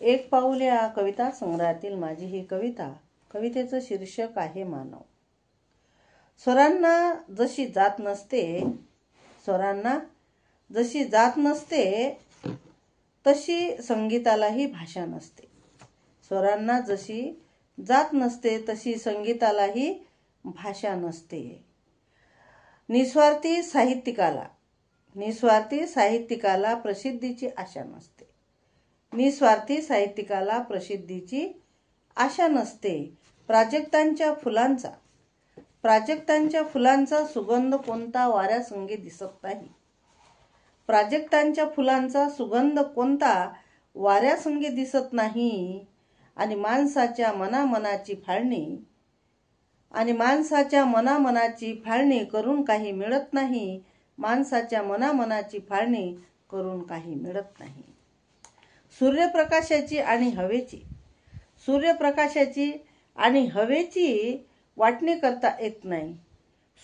एक पाऊल या कविता संग्रहातील माझी ही कविता. कवितेचं शीर्षक आहे मानव. स्वरांना जशी जात नसते तशी संगीतालाही भाषा नसते. स्वरांना जशी जात नसते तशी संगीतालाही भाषा नसते. निस्वार्थी साहित्यिकाला प्रसिद्धीची आशा नसते. निस्वार्थी साहित्यिकाला प्रसिद्धीची आशा नसते. प्राजक्तांच्या फुलांचा सुगंध कोणता वाऱ्यासंगी दिसत नाही. प्राजक्तांच्या फुलांचा सुगंध कोणता वाऱ्यासंगी दिसत नाही. आणि माणसाच्या मनामनाची फाळणी करून काही मिळत नाही. माणसाच्या मनामनाची फाळणी करून काही मिळत नाही. सूर्यप्रकाशाची आणि हवेची वाटणी करता येत नाही.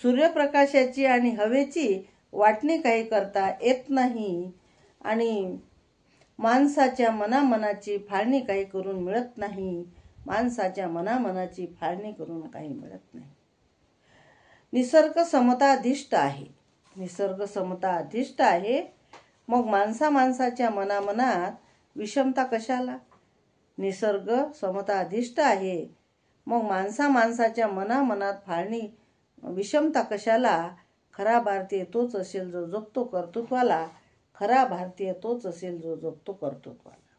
सूर्यप्रकाशाची आणि हवेची वाटणी काही करता येत नाही. आणि माणसाच्या मनामनाची फाळणी काही करून मिळत नाही. माणसाच्या मनामनाची फाळणी करून काही मिळत नाही. निसर्ग समताधिष्ठ आहे. मग माणसाच्या मनामनात विषमता कशाला. निसर्ग समताधिष्ठ आहे. मग माणसाच्या मनामनात फाळणी विषमता कशाला. खरा भारतीय तोच असेल जो जगतो कर्तृत्वाला. खरा भारतीय तोच असेल जो जगतो कर्तृत्वाला.